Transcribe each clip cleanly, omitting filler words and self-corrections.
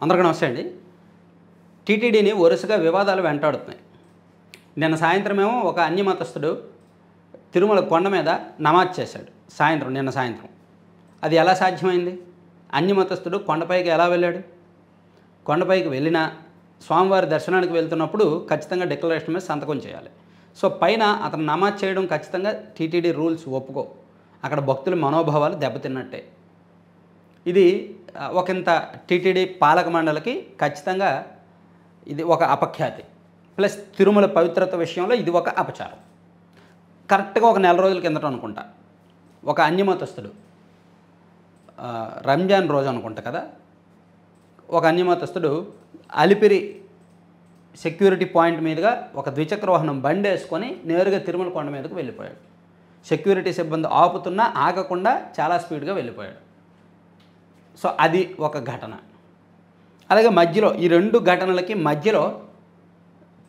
అందరికీ నమస్తే అండి. టీటీడీని వరుసగా వివాదాలు వెంటాడుతున్నాయి. నిన్న సాయంత్రమేమో ఒక అన్యమతస్థుడు తిరుమల కొండ మీద నమాజ్ చేశాడు. నిన్న సాయంత్రం అది ఎలా సాధ్యమైంది? అన్యమతస్థుడు కొండపైకి ఎలా వెళ్ళాడు? కొండపైకి వెళ్ళినా స్వామివారి దర్శనానికి వెళ్తున్నప్పుడు ఖచ్చితంగా డిక్లరేషన్ మీద సంతకం చేయాలి. సో పైన అతను నమాజ్ చేయడం ఖచ్చితంగా టీటీడీ రూల్స్ ఒప్పుకో. అక్కడ భక్తుల మనోభావాలు దెబ్బతిన్నట్టే. ఇది ఒకంత టీటీడీ పాలక మండలికి ఖచ్చితంగా ఇది ఒక అపఖ్యాతి. ప్లస్ తిరుమల పవిత్రత విషయంలో ఇది ఒక అపచారం. కరెక్ట్గా ఒక నెల రోజుల కిందట అనుకుంటా ఒక అన్యమతస్థుడు రంజాన్ రోజు అనుకుంటా కదా, ఒక అన్యమతస్థుడు అలిపిరి సెక్యూరిటీ పాయింట్ మీదుగా ఒక ద్విచక్ర వాహనం బండి వేసుకొని నేరుగా తిరుమల కొండ మీదకు వెళ్ళిపోయాడు. సెక్యూరిటీ సిబ్బంది ఆపుతున్నా ఆగకుండా చాలా స్పీడ్గా వెళ్ళిపోయాడు. సో అది ఒక ఘటన. అలాగే మధ్యలో ఈ రెండు ఘటనలకి మధ్యలో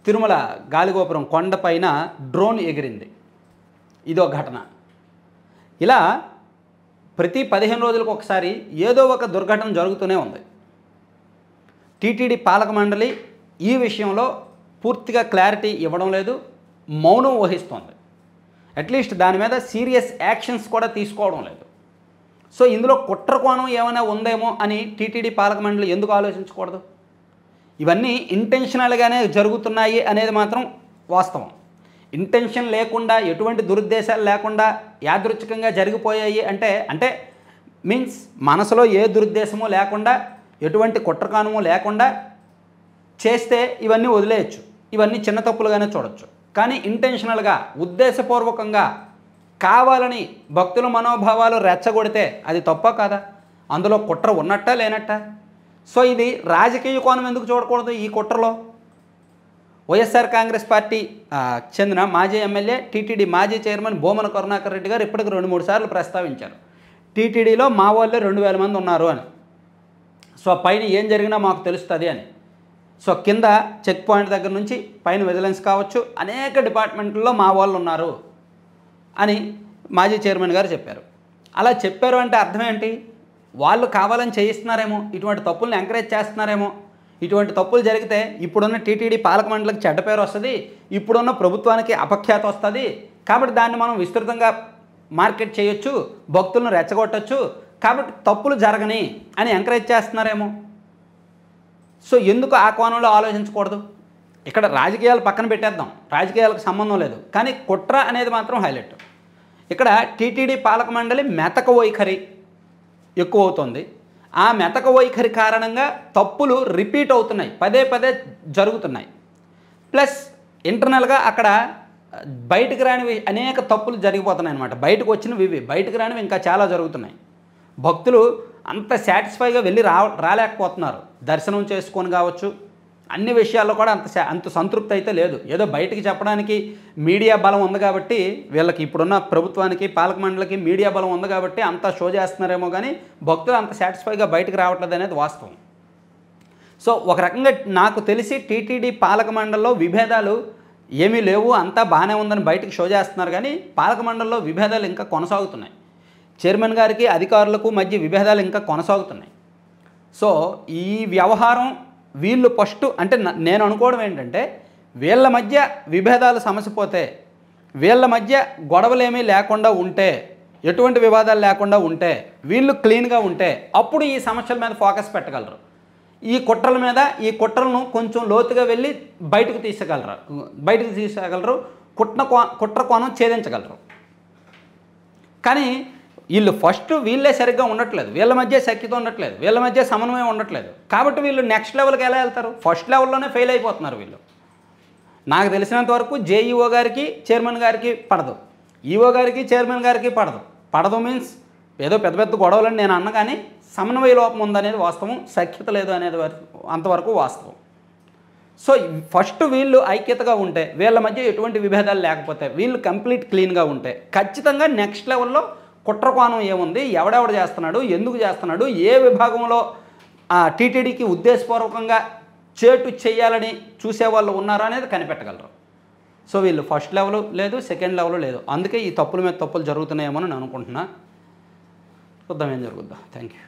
తిరుమల గాలిగోపురం కొండపైన డ్రోన్ ఎగిరింది. ఇదో ఘటన. ఇలా ప్రతి 15 రోజులకు ఒకసారి ఏదో ఒక దుర్ఘటన జరుగుతూనే ఉంది. టీటీడీ పాలక మండలి ఈ విషయంలో పూర్తిగా క్లారిటీ ఇవ్వడం లేదు, మౌనం వహిస్తోంది. అట్లీస్ట్ దాని మీద సీరియస్ యాక్షన్స్ కూడా తీసుకోవడం లేదు. సో ఇందులో కుట్ర కోణం ఏమైనా ఉందేమో అని టీటీడీ పాలక మండలి ఎందుకు ఆలోచించకూడదు? ఇవన్నీ ఇంటెన్షనల్గానే జరుగుతున్నాయి అనేది మాత్రం వాస్తవం. ఇంటెన్షన్ లేకుండా ఎటువంటి దురుద్దేశాలు లేకుండా యాదృచ్ఛికంగా జరిగిపోయాయి అంటే మీన్స్ మనసులో ఏ దురుద్దేశమో లేకుండా ఎటువంటి కుట్రకానమో లేకుండా చేస్తే ఇవన్నీ వదిలేయచ్చు, ఇవన్నీ చిన్న తప్పులుగానే చూడొచ్చు. కానీ ఇంటెన్షనల్గా ఉద్దేశపూర్వకంగా కావాలని భక్తుల మనోభావాలు రెచ్చగొడితే అది తప్ప కాదా? అందులో కుట్ర ఉన్నట్టా లేనట్టా? సో ఇది రాజకీయ కోణం ఎందుకు చూడకూడదు? ఈ కుట్రలో వైఎస్ఆర్ కాంగ్రెస్ పార్టీ చెందిన మాజీ ఎమ్మెల్యే టీటీడీ మాజీ చైర్మన్ భూమన కరుణాకర్ రెడ్డి గారు ఇప్పటికి 2-3 సార్లు ప్రస్తావించారు, టీటీడీలో మా వాళ్ళే 2000 మంది ఉన్నారు అని. సో పైన ఏం జరిగినా మాకు తెలుస్తుంది అని. సో కింద చెక్ పాయింట్ దగ్గర నుంచి పైన విజిలెన్స్ కావచ్చు, అనేక డిపార్ట్మెంట్లలో మా వాళ్ళు ఉన్నారు అని మాజీ చైర్మన్ గారు చెప్పారు. అలా చెప్పారు అంటే అర్థం ఏంటి? వాళ్ళు కావాలని చేయిస్తున్నారేమో, ఇటువంటి తప్పుల్ని ఎంకరేజ్ చేస్తున్నారేమో. ఇటువంటి తప్పులు జరిగితే ఇప్పుడున్న టీటీడీ పాలక మండలికి చెడ్డ పేరు వస్తుంది, ఇప్పుడున్న ప్రభుత్వానికి అపఖ్యాతి వస్తుంది. కాబట్టి దాన్ని మనం విస్తృతంగా మార్కెట్ చేయొచ్చు, భక్తులను రెచ్చగొట్టచ్చు, కాబట్టి తప్పులు జరగని అని ఎంకరేజ్ చేస్తున్నారేమో. సో ఎందుకు ఆ కోణంలో ఆలోచించకూడదు? ఇక్కడ రాజకీయాలు పక్కన పెట్టేద్దాం, రాజకీయాలకు సంబంధం లేదు, కానీ కుట్ర అనేది మాత్రం హైలైట్. ఇక్కడ టీటీడీ పాలక మండలి మెతక వైఖరి ఎక్కువ అవుతుంది. ఆ మెతక వైఖరి కారణంగా తప్పులు రిపీట్ అవుతున్నాయి, పదే పదే జరుగుతున్నాయి. ప్లస్ ఇంటర్నల్గా అక్కడ బయటకు రానివి అనేక తప్పులు జరిగిపోతున్నాయి అన్నమాట. బయటకు వచ్చినవి ఇవి, బయటకు రానివి ఇంకా చాలా జరుగుతున్నాయి. భక్తులు అంత సాటిస్ఫైగా వెళ్ళి రాలేకపోతున్నారు. దర్శనం చేసుకొని కావచ్చు, అన్ని విషయాల్లో కూడా అంత సంతృప్తి అయితే లేదు. ఏదో బయటికి చెప్పడానికి మీడియా బలం ఉంది కాబట్టి, వీళ్ళకి ఇప్పుడున్న ప్రభుత్వానికి పాలక మండలికి మీడియా బలం ఉంది కాబట్టి అంతా షో చేస్తున్నారేమో, కానీ భక్తులు అంత సాటిస్ఫైగా బయటకు రావట్లేదు అనేది వాస్తవం. సో ఒక రకంగా నాకు తెలిసి టీటీడీ పాలక మండలిలో విభేదాలు ఏమీ లేవు, అంతా బాగానే ఉందని బయటకు షో చేస్తున్నారు, కానీ పాలక మండలిలో విభేదాలు ఇంకా కొనసాగుతున్నాయి. చైర్మన్ గారికి అధికారులకు మధ్య విభేదాలు ఇంకా కొనసాగుతున్నాయి. సో ఈ వ్యవహారం వీళ్ళు ఫస్ట్ అంటే నేను అనుకోవడం ఏంటంటే, వీళ్ళ మధ్య విభేదాలు సమసిపోతే, వీళ్ళ మధ్య గొడవలేమీ లేకుండా ఉంటే, ఎటువంటి వివాదాలు లేకుండా ఉంటే, వీళ్ళు క్లీన్గా ఉంటే అప్పుడు ఈ సమస్యల మీద ఫోకస్ పెట్టగలరు. ఈ కుట్రల మీద, ఈ కుట్రలను కొంచెం లోతుగా వెళ్ళి బయటకు తీసగలరు, కుట్ర కోణం ఛేదించగలరు. కానీ వీళ్ళు ఫస్ట్ వీళ్ళే సరిగ్గా ఉండట్లేదు, వీళ్ళ మధ్య సఖ్యత ఉండట్లేదు, వీళ్ళ మధ్య సమన్వయం ఉండట్లేదు. కాబట్టి వీళ్ళు నెక్స్ట్ లెవెల్కి ఎలా వెళ్తారు? ఫస్ట్ లెవెల్లోనే ఫెయిల్ అయిపోతున్నారు వీళ్ళు. నాకు తెలిసినంత వరకు జేఈఓ గారికి చైర్మన్ గారికి పడదు, ఈఓ గారికి చైర్మన్ గారికి పడదు మీన్స్ ఏదో పెద్ద పెద్ద గొడవలని నేను అన్న, కానీ సమన్వయ లోపం ఉందనేది వాస్తవం, సఖ్యత లేదు అనేది అంతవరకు వాస్తవం. సో ఫస్ట్ వీళ్ళు ఐక్యతగా ఉంటే, వీళ్ళ మధ్య ఎటువంటి విభేదాలు లేకపోతే, వీళ్ళు కంప్లీట్ క్లీన్గా ఉంటే ఖచ్చితంగా నెక్స్ట్ లెవెల్లో కుట్రకోణం ఏముంది, ఎవడెవడు చేస్తున్నాడు, ఎందుకు చేస్తున్నాడు, ఏ విభాగంలో టీటీడీకి ఉద్దేశపూర్వకంగా చేటు చేయాలని చూసేవాళ్ళు ఉన్నారా అనేది కనిపెట్టగలరు. సో వీళ్ళు ఫస్ట్ లెవెల్ లేదు, సెకండ్ లెవెల్ లేదు. అందుకే ఈ తప్పుల మీద తప్పులు జరుగుతున్నాయేమో అని నేను అనుకుంటున్నా. చూద్దాం ఏం జరుగుద్దా. Thank you.